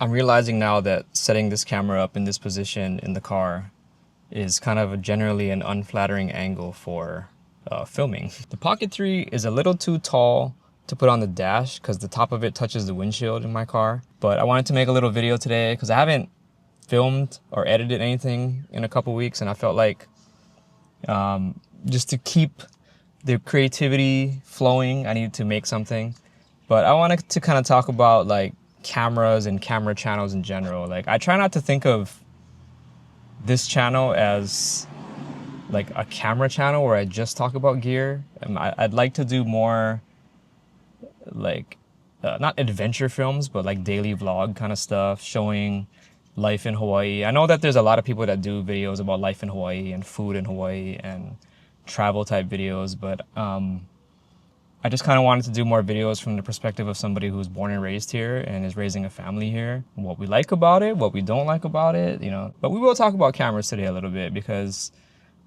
I'm realizing now that setting this camera up in this position in the car is kind of generally an unflattering angle for filming. The Pocket 3 is a little too tall to put on the dash because the top of it touches the windshield in my car. But I wanted to make a little video today because I haven't filmed or edited anything in a couple weeks, and I felt like just to keep the creativity flowing, I needed to make something. But I wanted to kind of talk about like cameras and camera channels in general. Like, I try not to think of this channel as like a camera channel where I just talk about gear. I'd like to do more like not adventure films, but like daily vlog kind of stuff, showing life in Hawaii. I know that there's a lot of people that do videos about life in Hawaii and food in Hawaii and travel type videos, but I just kind of wanted to do more videos from the perspective of somebody who's born and raised here and is raising a family here. What we like about it, what we don't like about it, you know. But we will talk about cameras today a little bit because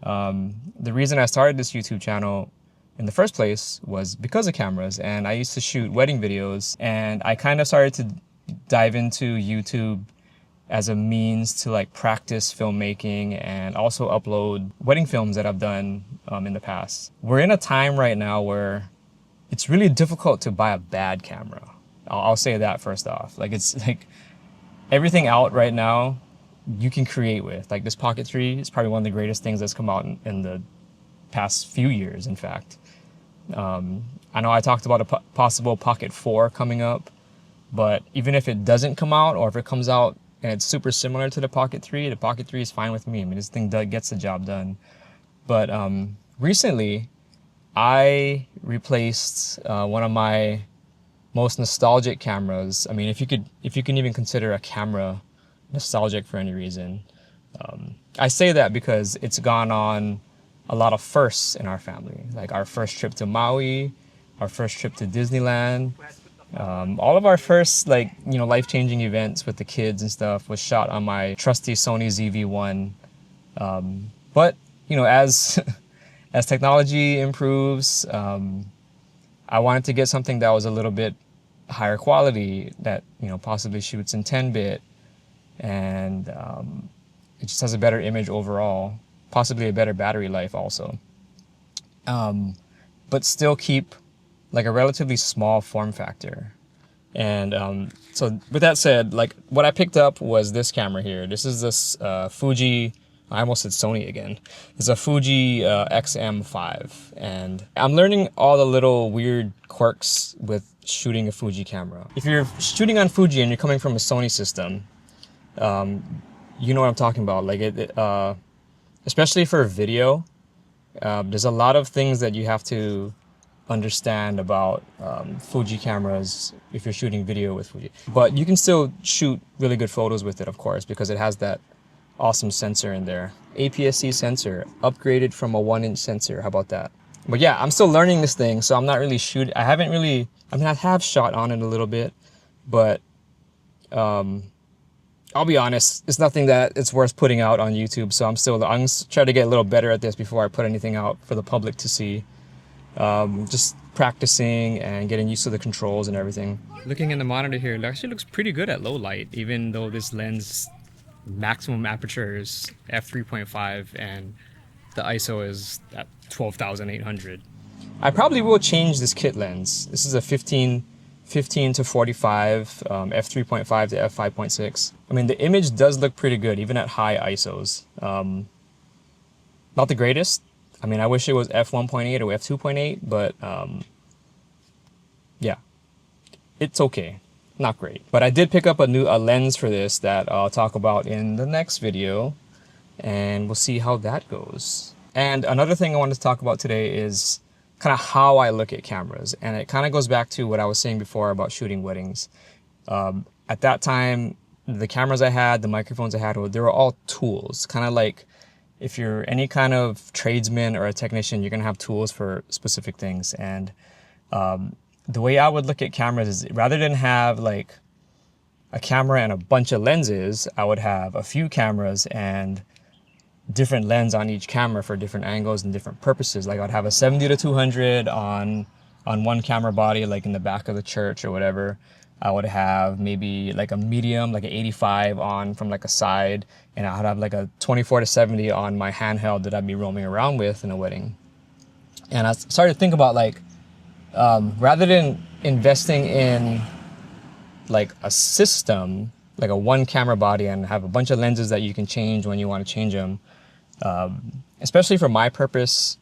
the reason I started this YouTube channel in the first place was because of cameras. And I used to shoot wedding videos, and I kind of started to dive into YouTube as a means to like practice filmmaking and also upload wedding films that I've done in the past. We're in a time right now where it's really difficult to buy a bad camera. I'll say that first off. Like, it's like everything out right now you can create with. Like, this Pocket 3 is probably one of the greatest things that's come out in the past few years, in fact. I know I talked about a possible Pocket 4 coming up, but even if it doesn't come out, or if it comes out and it's super similar to the Pocket 3 is fine with me. I mean, this thing gets the job done. But recently, I replaced one of my most nostalgic cameras. I mean, if you can even consider a camera nostalgic for any reason. I say that because it's gone on a lot of firsts in our family. Like our first trip to Maui, our first trip to Disneyland, all of our first, like, you know, life-changing events with the kids and stuff was shot on my trusty Sony ZV-1. But, you know, as as technology improves, I wanted to get something that was a little bit higher quality, that, you know, possibly shoots in 10-bit, and it just has a better image overall, possibly a better battery life also, but still keep like a relatively small form factor. And so with that said, like, what I picked up was this camera here. This is this Fuji, I almost said Sony again. It's a Fuji XM5, and I'm learning all the little weird quirks with shooting a Fuji camera. If you're shooting on Fuji and you're coming from a Sony system, you know what I'm talking about. Like, especially for video, there's a lot of things that you have to understand about Fuji cameras if you're shooting video with Fuji. But you can still shoot really good photos with it, of course, because it has that awesome sensor in there. APS-C sensor, upgraded from a 1-inch sensor. How about that? But yeah, I'm still learning this thing, so I'm not really shooting. I mean, I have shot on it a little bit, but I'll be honest, it's nothing that it's worth putting out on YouTube. So I'm trying to get a little better at this before I put anything out for the public to see. Just practicing and getting used to the controls and everything. Looking in the monitor here, it actually looks pretty good at low light, even though this lens maximum aperture is f3.5 and the ISO is at 12,800. I probably will change this kit lens. This is a 15 to 45, f3.5 to f5.6. I mean, the image does look pretty good, even at high ISOs. Not the greatest. I mean, I wish it was f1.8 or f2.8, but yeah, it's okay. Not great. But I did pick up a lens for this that I'll talk about in the next video, and we'll see how that goes. And another thing I wanted to talk about today is kind of how I look at cameras. And it kind of goes back to what I was saying before about shooting weddings. At that time, the cameras I had, the microphones I had, they were all tools. Kind of like if you're any kind of tradesman or a technician, you're going to have tools for specific things. And the way I would look at cameras is, rather than have like a camera and a bunch of lenses, I would have a few cameras and different lens on each camera for different angles and different purposes. Like, I'd have a 70 to 200 on one camera body, like in the back of the church or whatever. I would have maybe like a medium, like an 85 on from like a side, and I'd have like a 24 to 70 on my handheld that I'd be roaming around with in a wedding. And I started to think about like, rather than investing in like a system, like a one camera body and have a bunch of lenses that you can change when you want to change them, especially for my purpose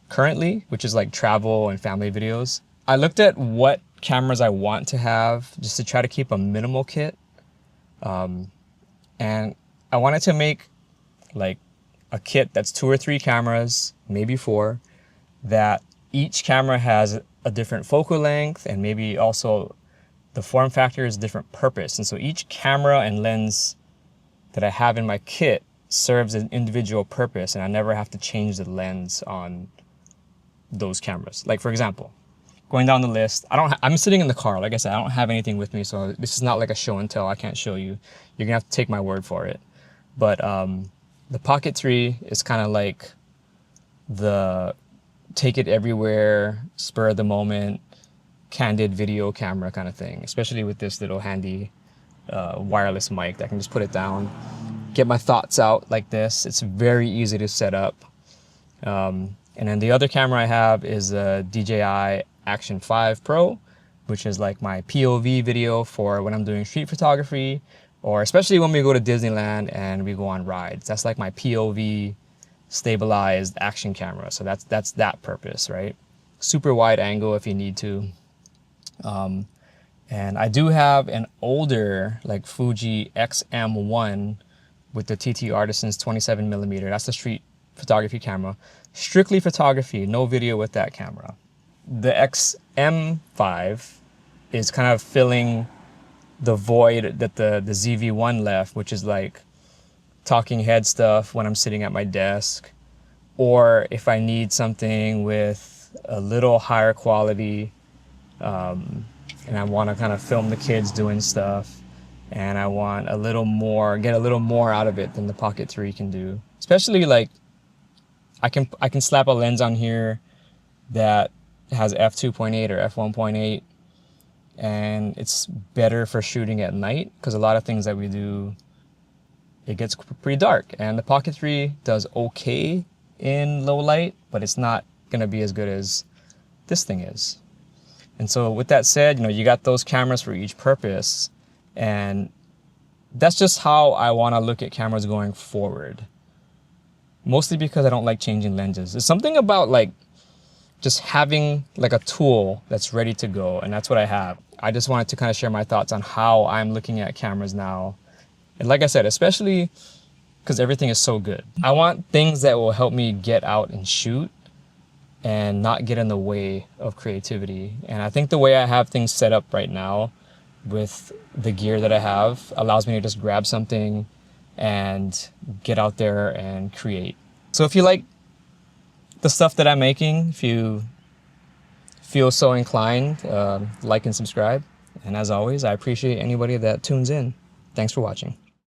currently, which is like travel and family videos, I looked at what cameras I want to have just to try to keep a minimal kit. And I wanted to make like a kit that's 2 or 3 cameras, maybe 4, that each camera has a different focal length and maybe also the form factor is a different purpose. And so each camera and lens that I have in my kit serves an individual purpose, and I never have to change the lens on those cameras. Like for example, going down the list, I'm sitting in the car. Like I said, I don't have anything with me, so this is not like a show and tell. I can't show you. You're gonna have to take my word for it. But the Pocket 3 is kind of like the take it everywhere, spur of the moment, candid video camera kind of thing, especially with this little handy wireless mic that I can just put it down, get my thoughts out like this. It's very easy to set up. And then the other camera I have is a DJI Action 5 Pro, which is like my POV video for when I'm doing street photography, or especially when we go to Disneyland and we go on rides. That's like my POV stabilized action camera. So that's that purpose, right? Super wide angle if you need to. And I do have an older like Fuji XM1 with the TT Artisans 27mm. That's the street photography camera. Strictly photography, no video with that camera. The XM5 is kind of filling the void that the ZV-1 left, which is like talking head stuff when I'm sitting at my desk, or if I need something with a little higher quality, and I want to kind of film the kids doing stuff, and I want a little more, get a little more out of it than the Pocket 3 can do. Especially like I can slap a lens on here that has f2.8 or f1.8, and it's better for shooting at night because a lot of things that we do, it gets pretty dark, and the Pocket 3 does okay in low light, but it's not gonna be as good as this thing is. And so with that said, you got those cameras for each purpose, and that's just how I want to look at cameras going forward. Mostly because I don't like changing lenses. There's something about like just having like a tool that's ready to go, and that's what I have. I just wanted to kind of share my thoughts on how I'm looking at cameras now. And like I said, especially because everything is so good. I want things that will help me get out and shoot and not get in the way of creativity. And I think the way I have things set up right now with the gear that I have allows me to just grab something and get out there and create. So if you like the stuff that I'm making, if you feel so inclined, like and subscribe. And as always, I appreciate anybody that tunes in. Thanks for watching.